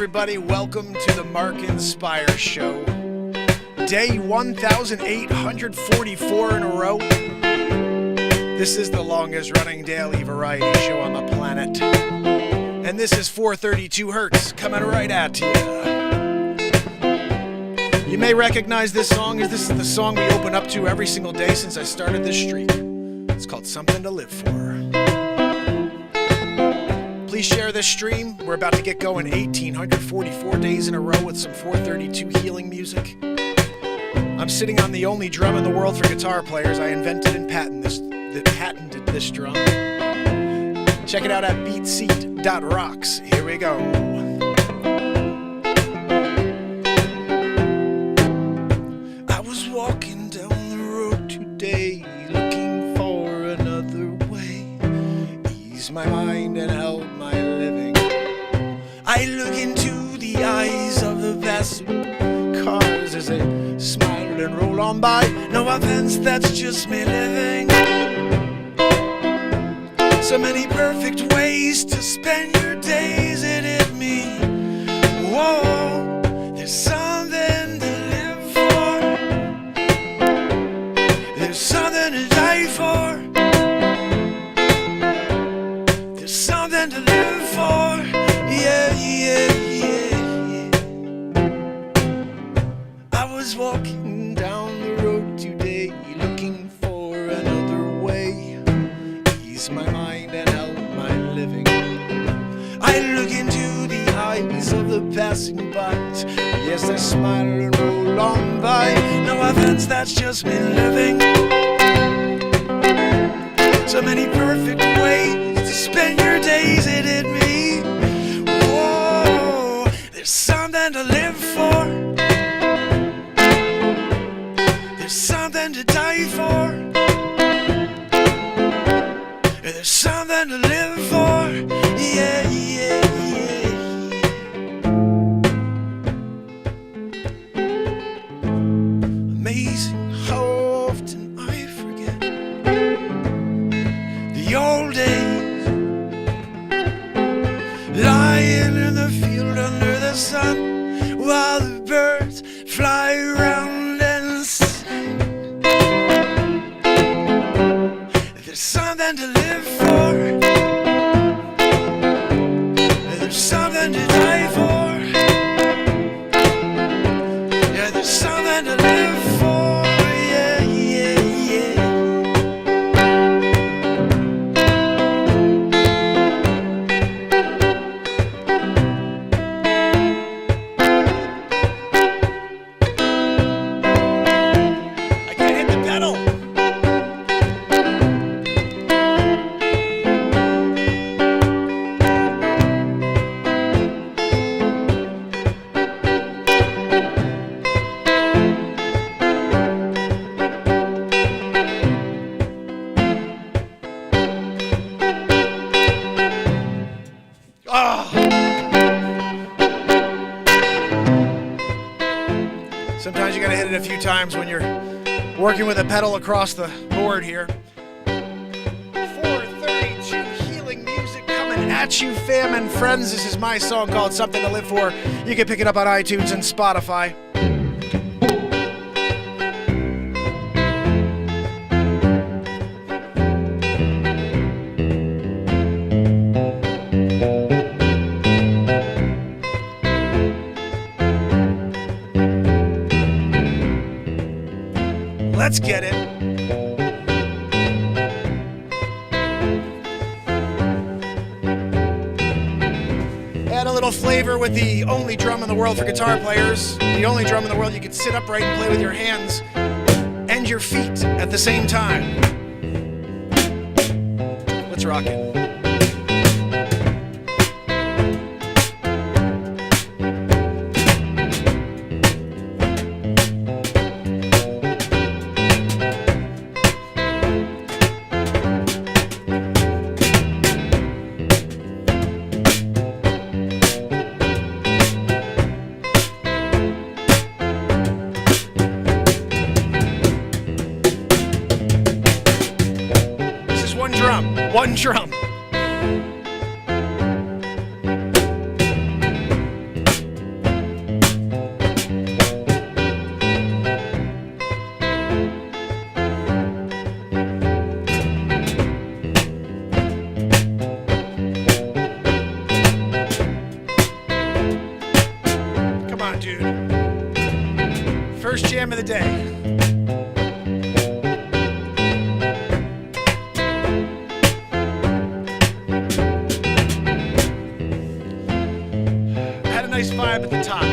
everybody. Welcome to the Mark Inspire Show. Day 1,844 in a row. This is the longest running daily variety show on the planet. And this is 432 Hertz coming right at you. You may recognize this song as this is the song we open up to every single day since I started this streak. It's called Something to Live For. Please share this stream. We're about to get going 1,844 days in a row with some 432 healing music. I'm sitting on the only drum in the world for guitar players. I invented and patented this drum. Check it out at BeatSeat.rocks. Here we go. I was walking down the road today, looking for another way. Ease my mind and help my living. I look into the eyes of the passing cars as they smile and roll on by. No offense, that's just me living. So many perfect ways to spend your days, it hit me. Whoa, there's something to live for. There's something to die for. There's something to live for. Yeah, yeah, yeah, yeah. I was walking down the road today, looking for another way. Ease my mind and help my living. I look into the eyes of the passing by. Yes, they smile and roll on by. No offense, that's just me living. So many perfect ways to spend your days, it hit me. Whoa, there's something to live for. There's something to die for. There's something to live for. Yeah, yeah, yeah, yeah. Amazing how often I forget the old days, lying in the field under the sun while the birds fly around and sing. There's something to live for. There's something to die for. Yeah, there's something to live for. Yeah, yeah, yeah. I can't hit the pedal. Sometimes you gotta hit it a few times when you're working with a pedal across the board here. 432 healing music coming at you, fam and friends. This is my song called Something to Live For. You can pick it up on iTunes and Spotify. Let's get it. Add a little flavor with the only drum in the world for guitar players. The only drum in the world you can sit upright and play with your hands and your feet at the same time. Let's rock it. One drum. on, dude. First jam of the day. Had a nice vibe at the top.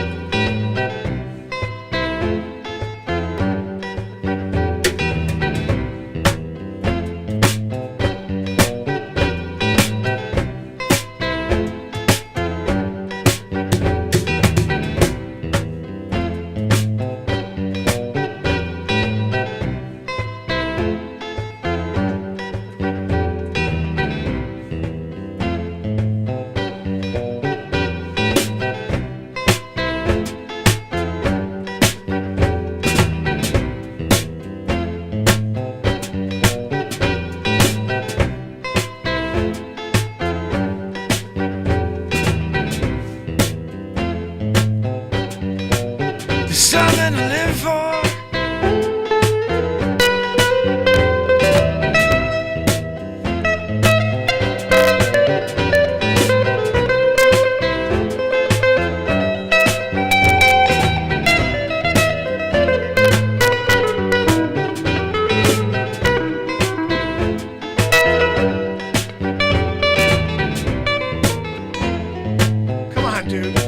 Something to live for. Come on, dude.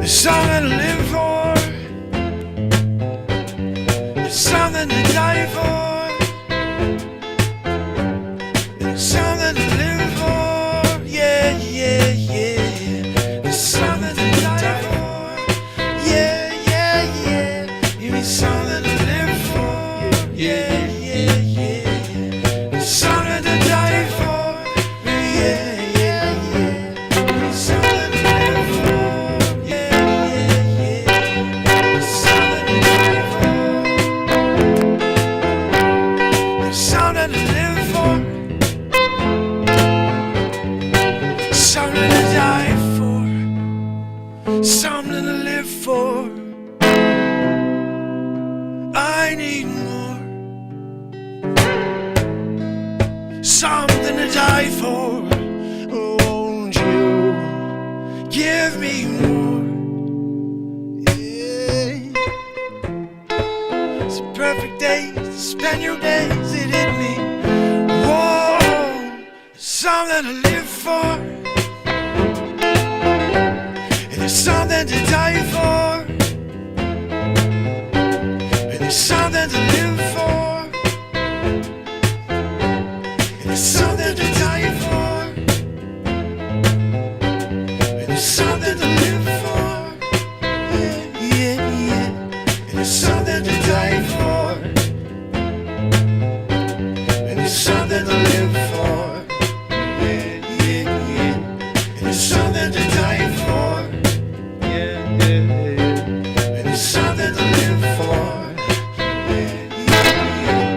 There's something to live for. There's something to die for. There's something to live for. Yeah, yeah, yeah. There's something to die for. Yeah, yeah, yeah. Give me something to live for. Yeah, yeah, yeah. There's something to die for. Yeah, yeah, yeah. Give me something to live for. Yeah. Something to live for, something to die for, something to live for. I need more, something to die for. Won't you give me more? Yeah. It's a perfect day to spend your days. It hit me. Whoa, something to live for. And there's something to die for. And there's something to live for. And there's something to die for. And there's something to live for. Yeah, yeah, yeah. And there's something to die for. And there's something to live for. Yeah, yeah, yeah. And there's something to die for. Yeah, yeah, yeah. And there's something to live for. Yeah, yeah, yeah.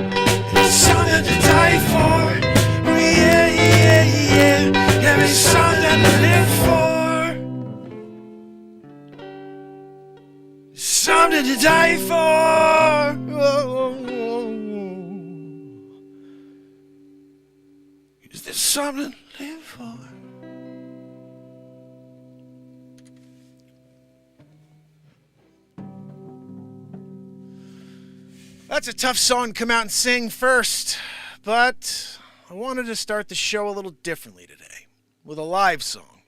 And there's something to die for. Yeah, yeah, yeah. Yeah, there's something to live for. Something to die for. Oh, is there something to live for? That's a tough song to come out and sing first, but I wanted to start the show a little differently today with a live song.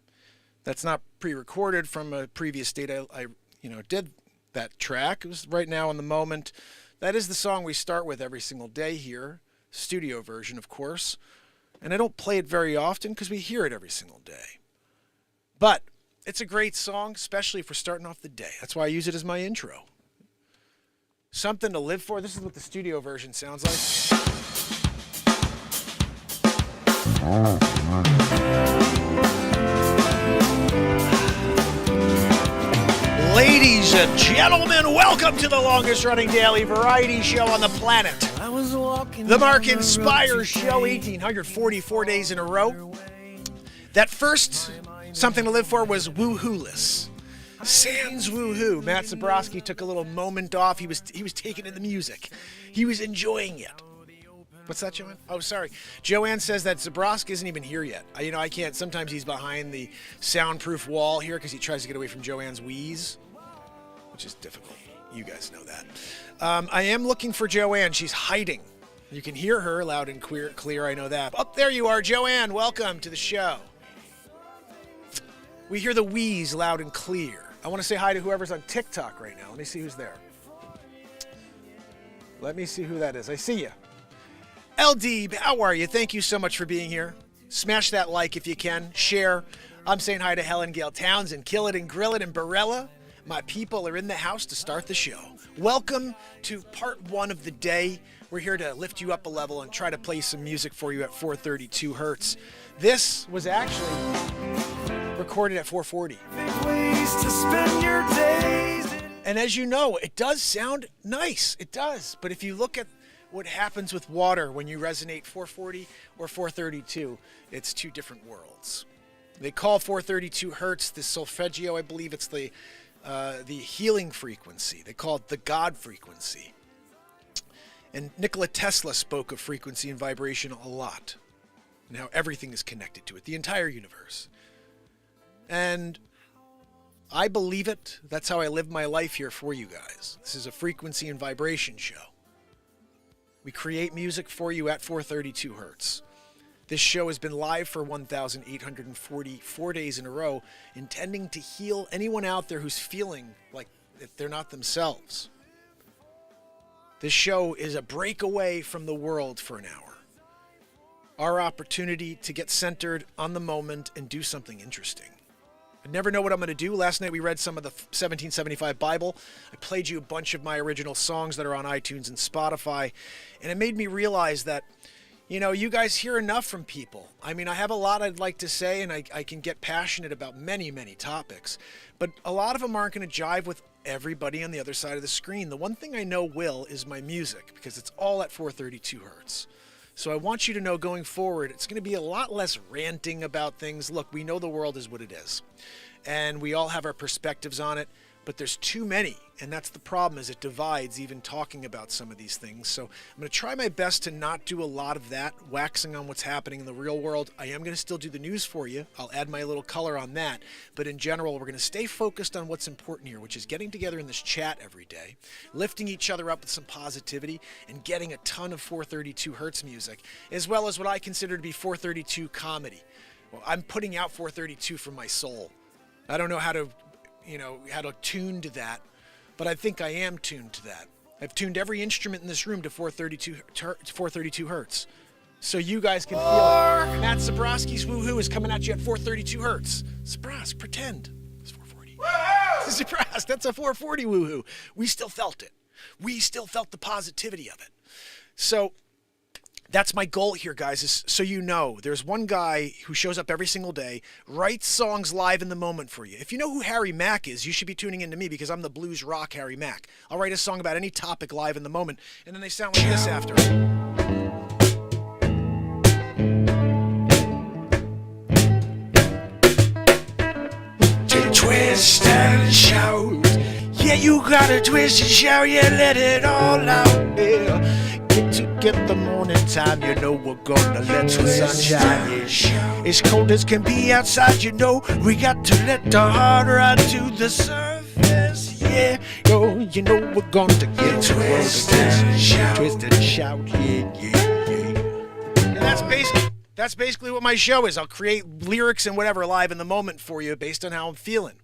That's not pre-recorded from a previous date. I did that track. It was right now in the moment. That is the song we start with every single day here, studio version, of course. And I don't play it very often because we hear it every single day. But it's a great song, especially if we're starting off the day. That's why I use it as my intro. Something to live for. This is what the studio version sounds like. Ladies and gentlemen, welcome to the longest running daily variety show on the planet. The Mark Inspire Show, 1,844 days in a row. That first Something to Live For was Woohoo-less. Sans woohoo. Matt Zebrosski took a little moment off. He was taking in the music. He was enjoying it. What's that, Joanne? Oh, sorry. Joanne says that Zebrosski isn't even here yet. I can't. Sometimes he's behind the soundproof wall here because he tries to get away from Joanne's wheeze, which is difficult. You guys know that. I am looking for Joanne. She's hiding. You can hear her loud and clear. I know that. Oh, there you are, Joanne. Welcome to the show. We hear the wheeze loud and clear. I want to say hi to whoever's on TikTok right now. Let me see who's there. Let me see who that is. I see you. LD, how are you? Thank you so much for being here. Smash that like if you can. Share. I'm saying hi to Helen Gale Townsend, Kill It and Grill It and Barella. My people are in the house to start the show. Welcome to part one of the day. We're here to lift you up a level and try to play some music for you at 432 hertz. This was actually recorded at 440. And as you know, it does sound nice. It does. But if you look at what happens with water when you resonate 440 or 432, it's two different worlds. They call 432 hertz the solfeggio. I believe it's the healing frequency. They call it the God frequency. And Nikola Tesla spoke of frequency and vibration a lot, and how everything is connected to it, the entire universe. And I believe it. That's how I live my life here for you guys. This is a frequency and vibration show. We create music for you at 432 hertz. This show has been live for 1,844 days in a row, intending to heal anyone out there who's feeling like that they're not themselves. This show is a breakaway from the world for an hour. Our opportunity to get centered on the moment and do something interesting. I never know what I'm going to do. Last night we read some of the 1775 Bible. I played you a bunch of my original songs that are on iTunes and Spotify. And it made me realize that, you guys hear enough from people. I mean, I have a lot I'd like to say, and I can get passionate about many, many topics. But a lot of them aren't going to jive with everybody on the other side of the screen. The one thing I know will is my music, because it's all at 432 hertz. So I want you to know going forward, it's going to be a lot less ranting about things. Look, we know the world is what it is, and we all have our perspectives on it, but there's too many, and that's the problem, is it divides even talking about some of these things. So I'm going to try my best to not do a lot of that, waxing on what's happening in the real world. I am going to still do the news for you. I'll add my little color on that, but in general, we're going to stay focused on what's important here, which is getting together in this chat every day, lifting each other up with some positivity, and getting a ton of 432 hertz music, as well as what I consider to be 432 comedy. Well, I'm putting out 432 from my soul. I don't know how to tune to that, but I think I am tuned to that. I've tuned every instrument in this room to 432 hertz. So you guys can feel it. Matt Zebrosski's Woohoo is coming at you at 432 hertz. Zebrosk, pretend. It's 440. Zebrosk, that's a 440 Woohoo. We still felt it. We still felt the positivity of it. So that's my goal here, guys, is so you know, there's one guy who shows up every single day, writes songs live in the moment for you. If you know who Harry Mack is, you should be tuning into me because I'm the blues rock Harry Mack. I'll write a song about any topic live in the moment, and then they sound like this after. To twist and shout. Yeah, you gotta twist and shout, yeah, let it all out, yeah. Get the morning time, you know we're gonna let the sunshine in. As cold as can be outside, you know we got to let the heart run to the surface. Yeah. yeah. Yo, you know we're going to get twisted and shout. Twisted and shout, yeah, yeah, yeah. And that's basically what my show is. I'll create lyrics and whatever live in the moment for you based on how I'm feeling.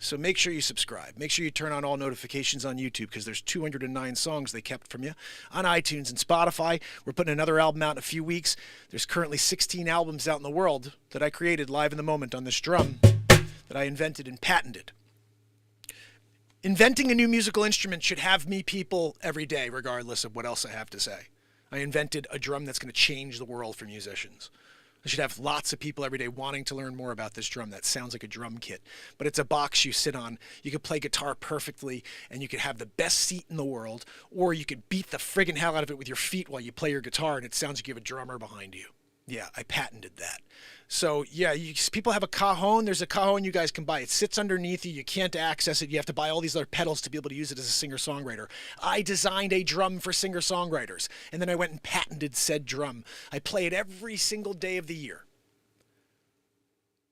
So make sure you subscribe. Make sure you turn on all notifications on YouTube because there's 209 songs they kept from you on iTunes and Spotify. We're putting another album out in a few weeks. There's currently 16 albums out in the world that I created live in the moment on this drum that I invented and patented. Inventing a new musical instrument should have me people every day, regardless of what else I have to say. I invented a drum that's going to change the world for musicians. I should have lots of people every day wanting to learn more about this drum that sounds like a drum kit. But it's a box you sit on. You could play guitar perfectly, and you could have the best seat in the world, or you could beat the friggin' hell out of it with your feet while you play your guitar, and it sounds like you have a drummer behind you. Yeah, I patented that. So, yeah, people have a cajon. There's a cajon you guys can buy. It sits underneath you. You can't access it. You have to buy all these other pedals to be able to use it as a singer-songwriter. I designed a drum for singer-songwriters, and then I went and patented said drum. I play it every single day of the year.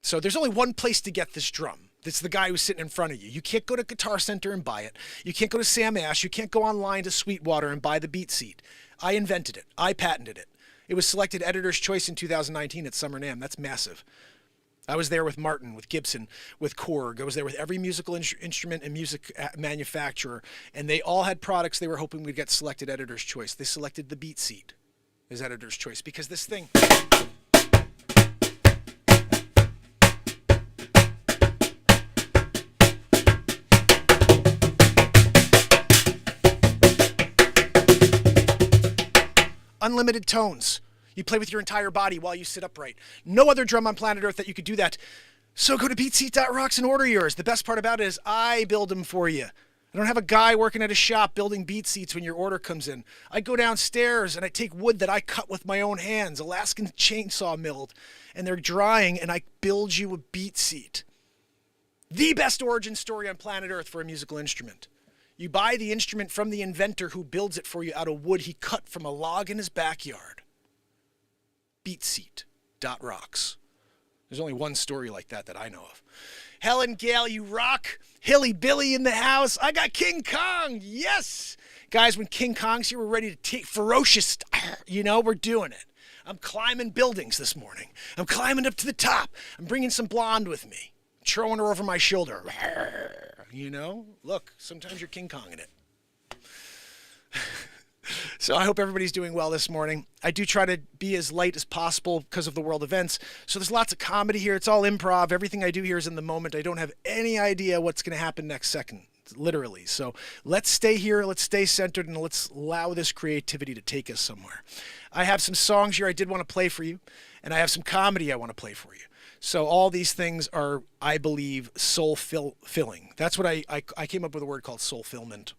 So there's only one place to get this drum. It's the guy who's sitting in front of you. You can't go to Guitar Center and buy it. You can't go to Sam Ash. You can't go online to Sweetwater and buy the BeatSeat. I invented it. I patented it. It was selected Editor's Choice in 2019 at Summer NAMM. That's massive. I was there with Martin, with Gibson, with Korg. I was there with every musical instrument and music manufacturer, and they all had products they were hoping would get selected Editor's Choice. They selected the BeatSeat as Editor's Choice because this thing... Unlimited tones. You play with your entire body while you sit upright. No other drum on planet Earth that you could do that. So go to BeatSeat.rocks and order yours. The best part about it is I build them for you. I don't have a guy working at a shop building BeatSeats when your order comes in. I go downstairs and I take wood that I cut with my own hands, Alaskan chainsaw milled, and they're drying, and I build you a BeatSeat. The best origin story on planet Earth for a musical instrument. You buy the instrument from the inventor who builds it for you out of wood he cut from a log in his backyard. BeatSeat.rocks. There's only one story like that I know of. Helen Gale, you rock. Hilly Billy in the house. I got King Kong. Yes. Guys, when King Kong's here, we're ready to take ferocious. We're doing it. I'm climbing buildings this morning. I'm climbing up to the top. I'm bringing some blonde with me. Throwing her over my shoulder. Look, sometimes you're King Konging it. So I hope everybody's doing well this morning. I do try to be as light as possible because of the world events. So there's lots of comedy here. It's all improv. Everything I do here is in the moment. I don't have any idea what's going to happen next second, literally. So let's stay here. Let's stay centered, and let's allow this creativity to take us somewhere. I have some songs here I did want to play for you, and I have some comedy I want to play for you. So all these things are, I believe, soul-filling. That's what I came up with a word called soulfillment.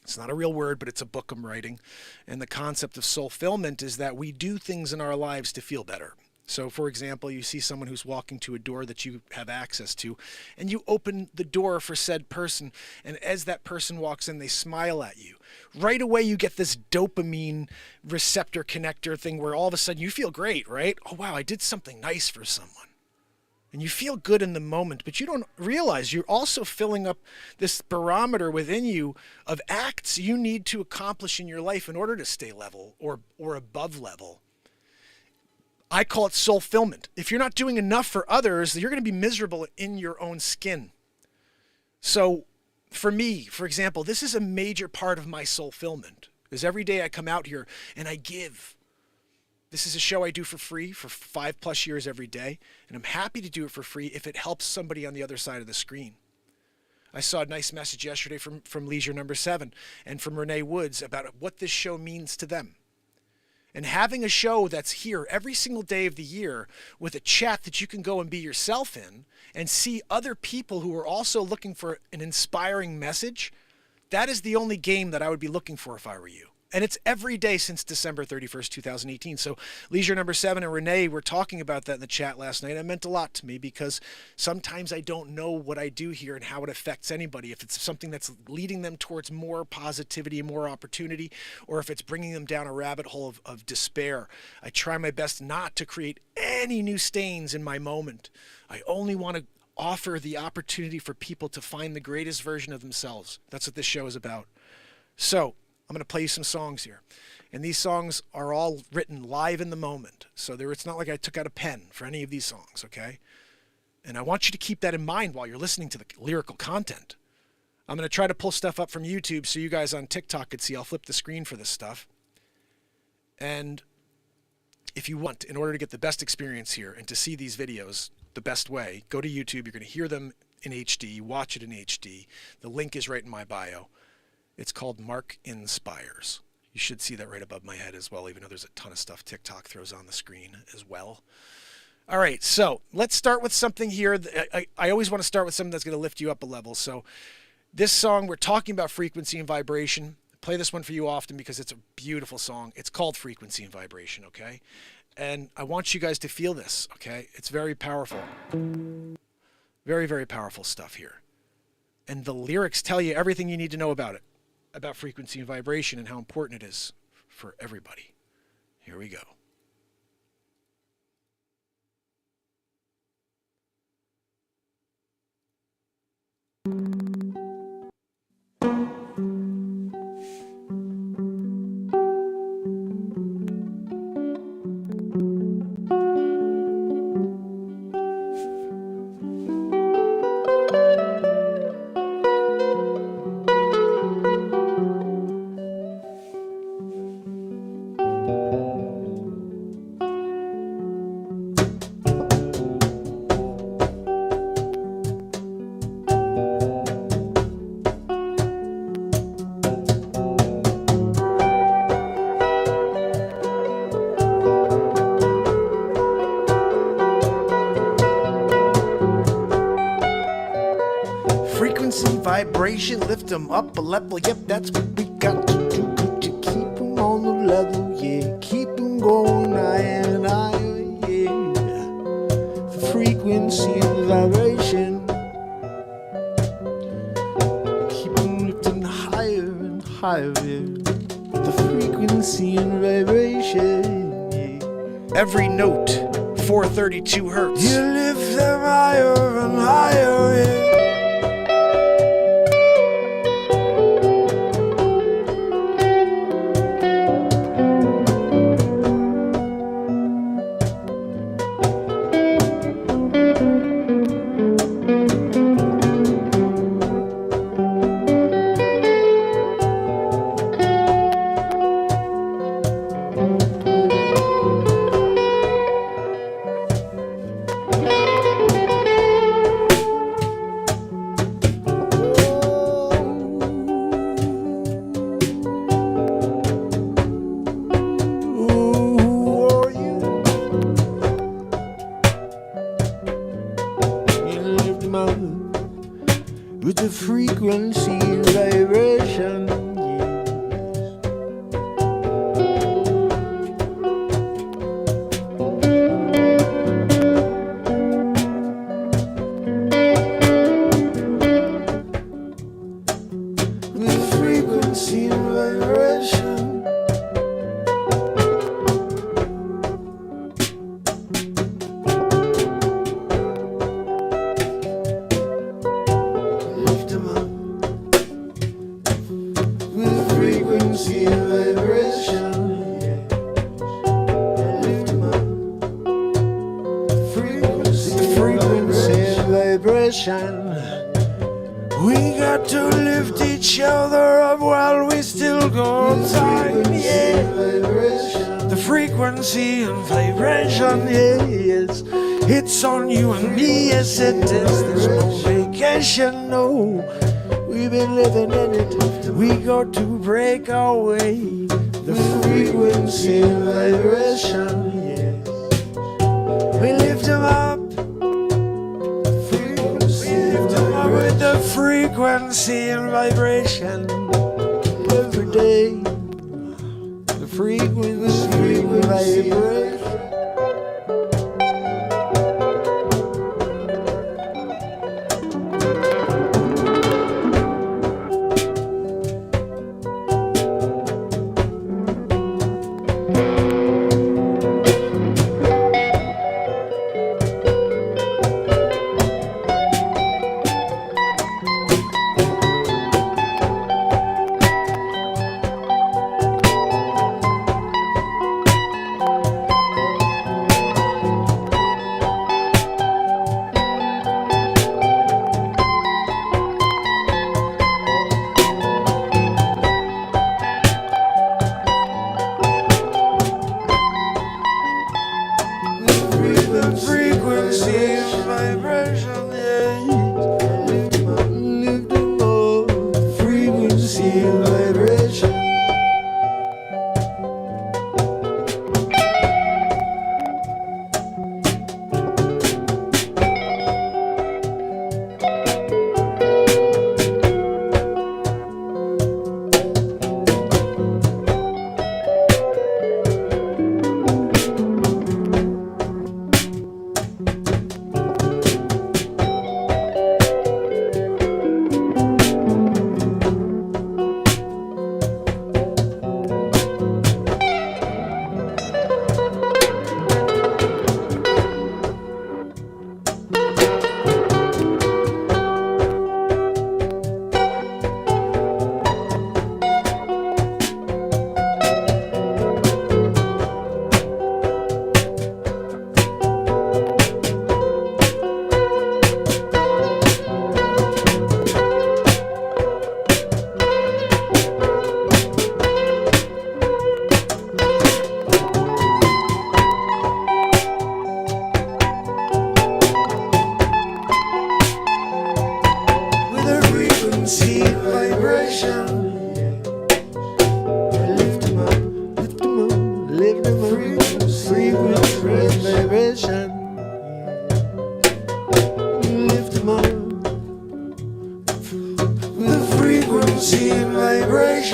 It's not a real word, but it's a book I'm writing. And the concept of soulfillment is that we do things in our lives to feel better. So, for example, you see someone who's walking to a door that you have access to, and you open the door for said person, and as that person walks in, they smile at you. Right away, you get this dopamine receptor connector thing where all of a sudden you feel great, right? Oh, wow, I did something nice for someone. And you feel good in the moment, but you don't realize you're also filling up this barometer within you of acts you need to accomplish in your life in order to stay level or above level. I call it soulfillment. If you're not doing enough for others, you're going to be miserable in your own skin. So for me, for example, this is a major part of my soulfillment. Because every day I come out here and I give. This is a show I do for free for 5+ years every day, and I'm happy to do it for free if it helps somebody on the other side of the screen. I saw a nice message yesterday from Leisure Number 7 and from Renee Woods about what this show means to them. And having a show that's here every single day of the year with a chat that you can go and be yourself in and see other people who are also looking for an inspiring message, that is the only game that I would be looking for if I were you. And it's every day since December 31st, 2018. So Leisure Number 7 and Renee were talking about that in the chat last night. It meant a lot to me because sometimes I don't know what I do here and how it affects anybody. If it's something that's leading them towards more positivity and more opportunity, or if it's bringing them down a rabbit hole of despair. I try my best not to create any new stains in my moment. I only want to offer the opportunity for people to find the greatest version of themselves. That's what this show is about. So I'm going to play you some songs here. And these songs are all written live in the moment. So it's not like I took out a pen for any of these songs, okay? And I want you to keep that in mind while you're listening to the lyrical content. I'm going to try to pull stuff up from YouTube so you guys on TikTok could see. I'll flip the screen for this stuff. And if you want, in order to get the best experience here and to see these videos the best way, go to YouTube. You're going to hear them in HD, watch it in HD. The link is right in my bio. It's called Mark Inspires. You should see that right above my head as well, even though there's a ton of stuff TikTok throws on the screen as well. All right, so let's start with something here. I always want to start with something that's going to lift you up a level. So this song, we're talking about frequency and vibration. I play this one for you often because it's a beautiful song. It's called Frequency and Vibration, okay? And I want you guys to feel this, okay? It's very powerful. Very, very powerful stuff here. And the lyrics tell you everything you need to know about it, about frequency and vibration and how important it is for everybody. Here we go. Vibration, lift them up a level. Yep, that's what we got to do to keep them on the level. Yeah, keep them going higher and higher. Yeah, the frequency and vibration, keep them lifting higher and higher. Yeah. The frequency and vibration. Yeah. Every note, 432 hertz. You lift them higher and higher. Yeah. With the frequency and vibration, with the frequency and vibration. Frequency and vibration, yeah. Lift 'em up. Frequency and vibration. We got to lift each other up while we still got time, yeah. The frequency and vibration, yes. It's on you and me, yes it is. There's no vacation, no. We've been living in it. We got to break our way. The frequency and vibration, yes. We lift them up. We lift them up with the frequency and vibration. Every day, the frequency and vibration.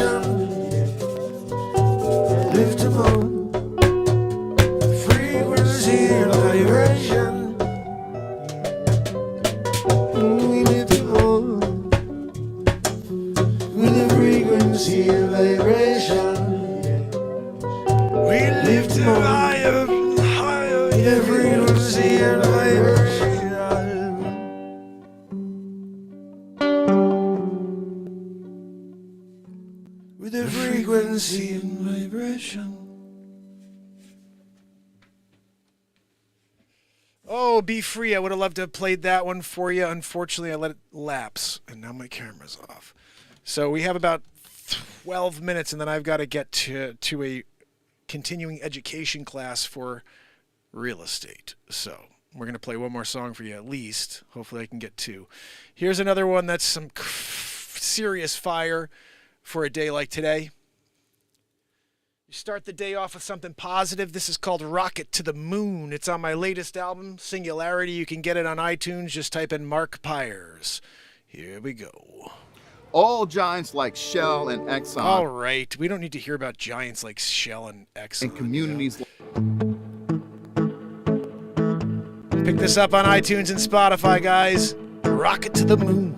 vibration. Lift them on frequency and vibration. We lift them on with the frequency and vibration. We lift them higher and higher with the frequency and vibration. With the frequency and vibration. Oh, Be Free. I would have loved to have played that one for you. Unfortunately, I let it lapse, and now my camera's off. So we have about 12 minutes, and then I've got to get to a continuing education class for real estate. So we're going to play one more song for you at least. Hopefully I can get two. Here's another one that's some serious fire for a day like today. You start the day off with something positive. This is called Rocket to the Moon. It's on my latest album, Singularity. You can get it on iTunes. Just type in Mark Pires. Here we go. All giants like Shell and Exxon. All right. We don't need to hear about giants like Shell and Exxon. And communities. Pick this up on iTunes and Spotify, guys. Rocket to the Moon.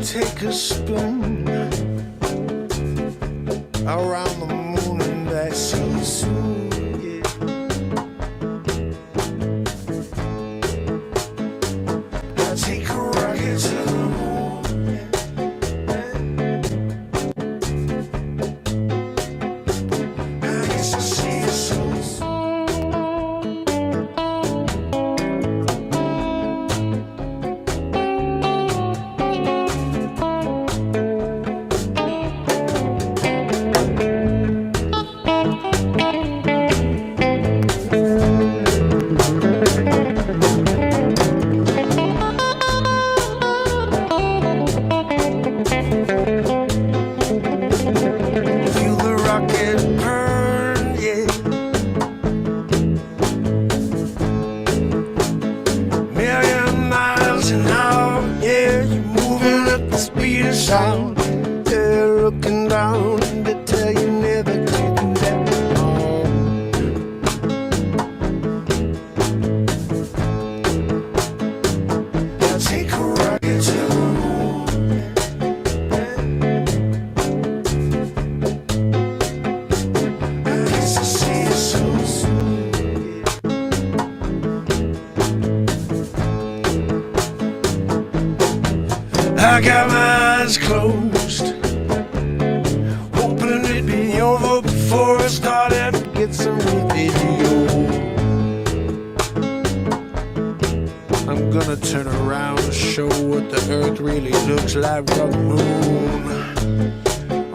Take a spin around the moon and back so soon, yeah. I'll take a rocket to the moon, yeah. I guess I'll see you soon. Sound, they're looking down and they tell you never to do that. I'll take a rocket to the moon. I guess I'll see you so soon. I got my eyes closed, hoping it'd be over before I started to get some video. I'm gonna turn around and show what the earth really looks like from the moon.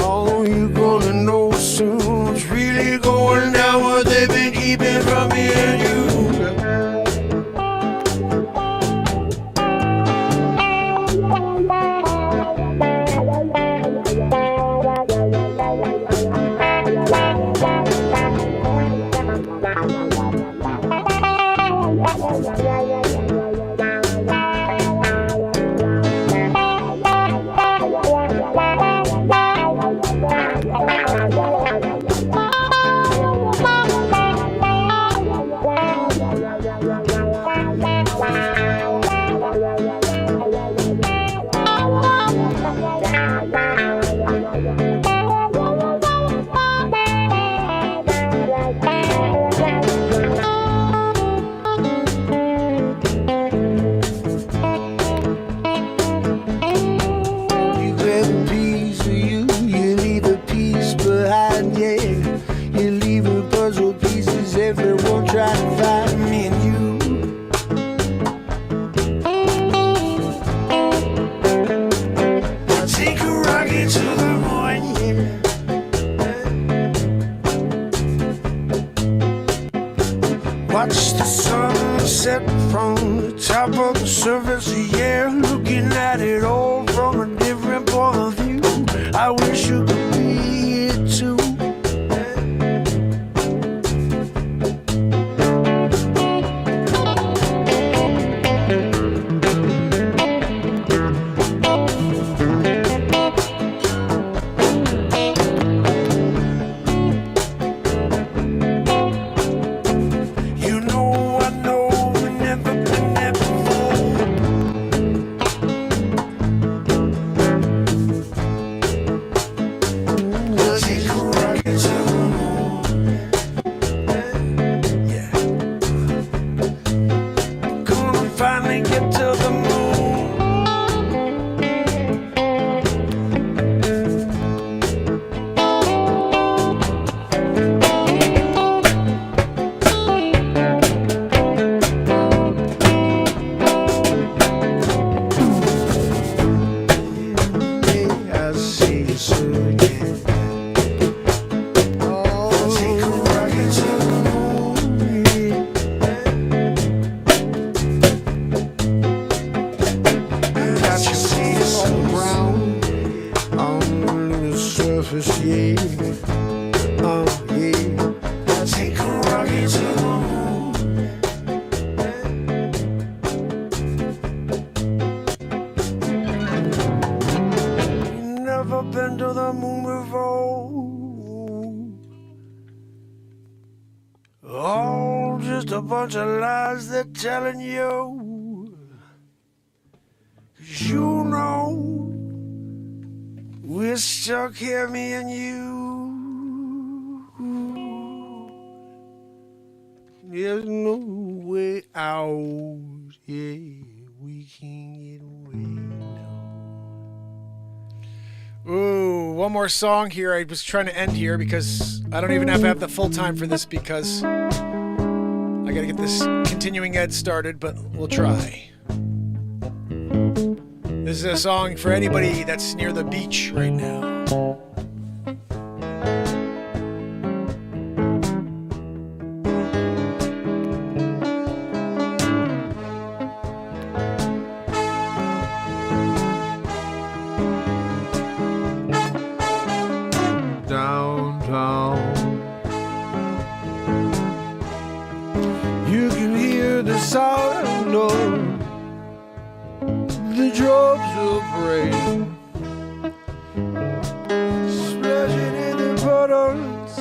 All you're gonna know soon what's really going down, what they've been keeping from me and you. Watch the sun sunset from the top of the surface, yeah, looking at it all from a different point of view. I wish you could be here too. Been to the moon before. Oh, just a bunch of lies they're telling you. 'Cause you know we're stuck here, me and you. There's no way out. Yeah, we can get away now. Ooh, one more song here. I was trying to end here because I don't even have to have the full time for this because I gotta get this continuing ed started, but we'll try. This is a song for anybody that's near the beach right now. You can hear the sound of the drops of rain splashing in the puddles.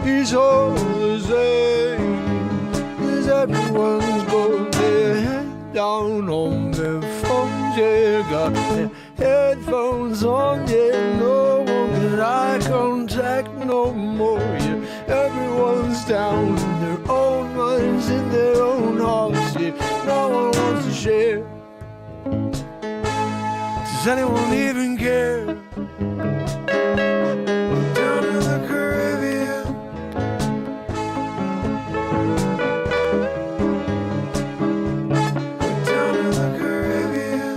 It's all the same, 'cause everyone's got their head down on their phones. Yeah, got their headphones on. Yeah, no one can eye contact no more. Yeah, everyone's down in their own minds, in their own hearts. Yeah, no one wants to share. Does anyone even care? Down in the Caribbean, down in the Caribbean.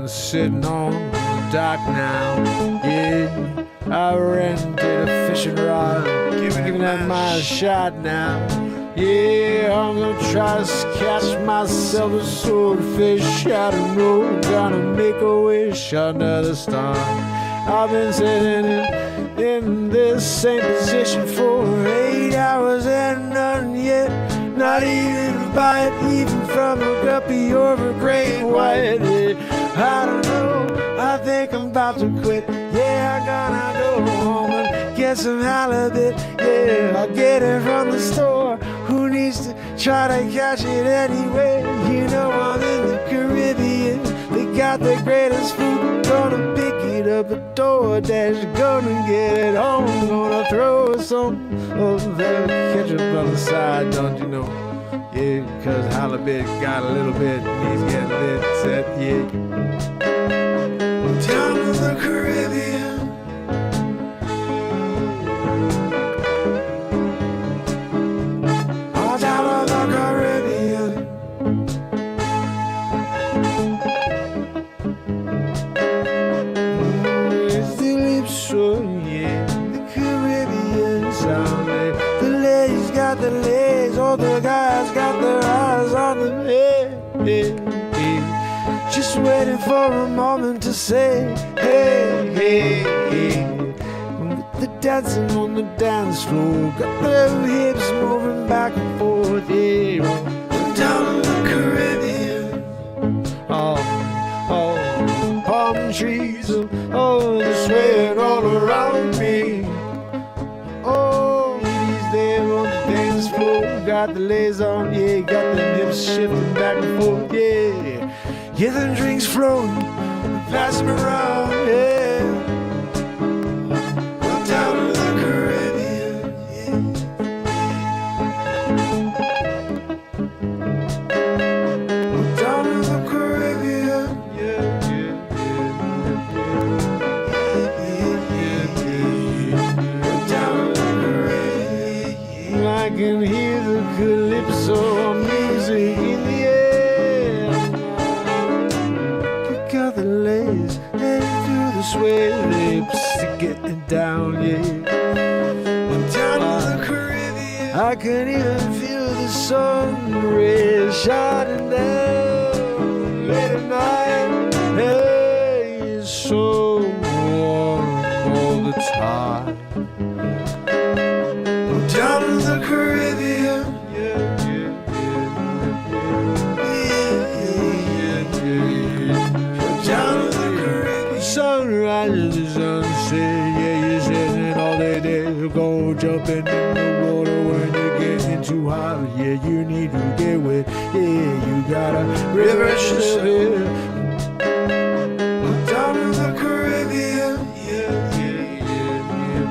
Sitting on the dock now, yeah. I rented a fishing rod, giving that my shot now. Yeah, I'm gonna try to catch myself a swordfish. I don't know, gonna make a wish under the stars. I've been sitting in this same position for 8 hours and none yet. Not even a bite, even from a guppy or a great white. I don't know, I think I'm about to quit. Yeah, I'm gonna go home and get some halibut. Yeah, I'll get it from the store. Who needs to try to catch it anyway? You know I'm in the Caribbean. They got the greatest food. Gonna pick it up at DoorDash. Gonna get it home. Gonna throw some of that ketchup on the side, don't you know? Yeah, cause Halibut got a little bit. He's getting lit, set, yeah. Down in the Caribbean. Oh, down in the Caribbean. It's the lips, so yeah. The Caribbean sound. The ladies got the legs, all the guys got their eyes on them. Hey, hey, hey. Just waiting for a moment to say, hey, hey, hey. With the dancing on the dance floor, got their hips moving back and forth, yeah. Down in the Caribbean. Oh, oh, palm trees, oh, they're swaying all around me. Oh, ladies there on the dance floor, got the legs on, yeah, got them hips shifting back and forth, yeah. Yeah, the drinks flowing, pass them around, yeah. I'm down in the Caribbean, yeah. I'm down in the Caribbean, yeah, yeah, yeah. I'm down in the Caribbean, yeah. I can hear the calypso music in the air. Got the legs and through the sway lips to getting down, yeah. I'm down in the Caribbean. I can even feel the sun rays shining down late at night. Hey, it's so warm all the time. I'm down in the Caribbean. Yeah, yeah, yeah, yeah, yeah. Down in the Caribbean. Sunrise and the sunset, yeah, you're sitting all day there. Go jumping in the water when you're getting too hot. Yeah, you need to get wet. Yeah, you gotta refresh yourself. Down in the Caribbean. Yeah, yeah, yeah, yeah,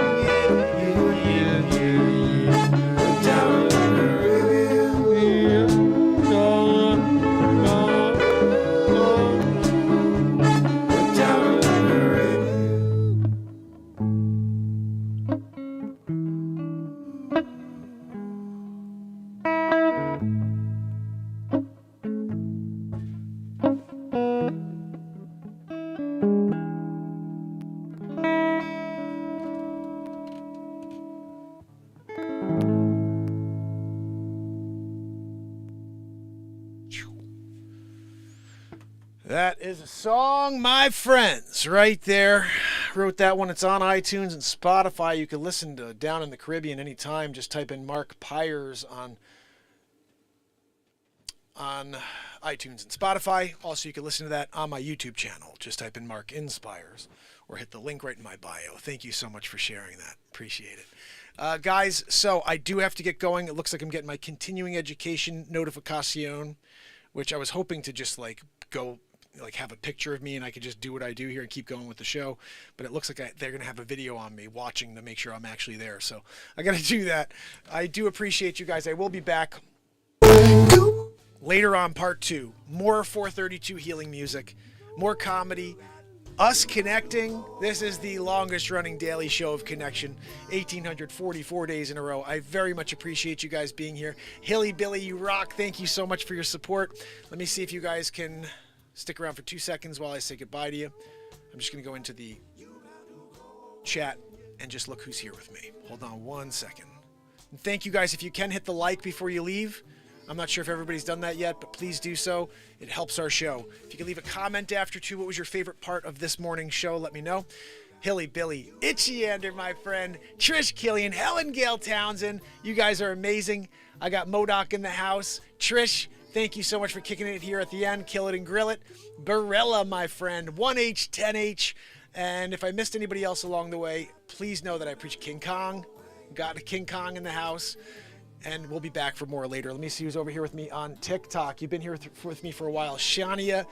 yeah, yeah, yeah, yeah. Down in the Caribbean. Yeah, down in the That is a song, my friends, right there. Wrote that one. It's on iTunes and Spotify. You can listen to Down in the Caribbean anytime. Just type in Mark Pires on iTunes and Spotify. Also, you can listen to that on my YouTube channel. Just type in Mark Inspires or hit the link right in my bio. Thank you so much for sharing that. Appreciate it. Guys, so I do have to get going. It looks like I'm getting my continuing education notification, which I was hoping to just go have a picture of me and I could just do what I do here and keep going with the show. But it looks like they're going to have a video on me watching to make sure I'm actually there. So I got to do that. I do appreciate you guys. I will be back later on, part 2. More 432 healing music, more comedy, us connecting. This is the longest running daily show of connection, 1,844 days in a row. I very much appreciate you guys being here. Hilly Billy, you rock. Thank you so much for your support. Let me see if you guys can stick around for 2 seconds while I say goodbye to you. I'm just going to go into the chat and just look who's here with me. Hold on 1 second. And thank you guys. If you can hit the like before you leave. I'm not sure if everybody's done that yet, but please do so. It helps our show. If you can leave a comment after too, what was your favorite part of this morning's show? Let me know. Hilly Billy, Itchy Ander, my friend, Trish Killian, Helen Gale Townsend. You guys are amazing. I got Modoc in the house. Trish, thank you so much for kicking it here at the end. Kill it and grill it. Barella, my friend, 1H, 10H. And if I missed anybody else along the way, please know that I preach King Kong. Got a King Kong in the house. and we'll be back for more later. Let me see who's over here with me on TikTok. You've been here with me for a while. Shania?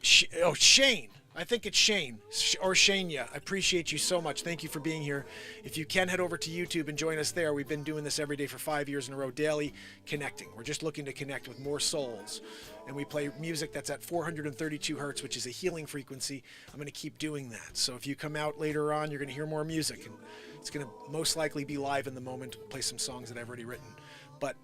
Shane. I think it's Shane or Shania. I appreciate you so much. Thank you for being here. If you can, head over to YouTube and join us there. We've been doing this every day for 5 years in a row, daily, connecting. We're just looking to connect with more souls. And we play music that's at 432 hertz, which is a healing frequency. I'm going to keep doing that. So if you come out later on, you're going to hear more music. And it's going to most likely be live in the moment. We'll play some songs that I've already written. But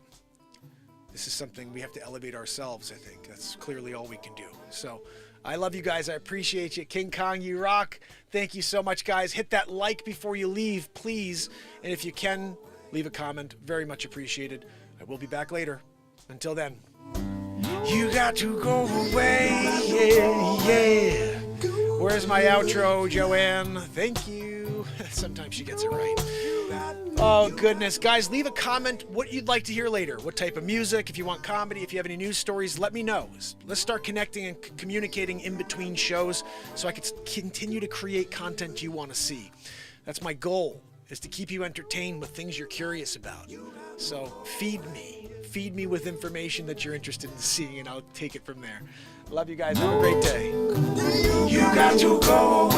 this is something we have to elevate ourselves, I think. That's clearly all we can do. So I love you guys. I appreciate you. King Kong, you rock. Thank you so much, guys. Hit that like before you leave, please. And if you can, leave a comment. Very much appreciated. I will be back later. Until then. You got to go away, yeah. Where's my outro, Joanne? Thank you. Sometimes she gets it right. Oh, goodness. Guys, leave a comment what you'd like to hear later. What type of music, if you want comedy, if you have any news stories, let me know. Let's start connecting and communicating in between shows so I can continue to create content you want to see. That's my goal, is to keep you entertained with things you're curious about. So feed me. Feed me with information that you're interested in seeing, and I'll take it from there. Love you guys. Have a great day. You got to go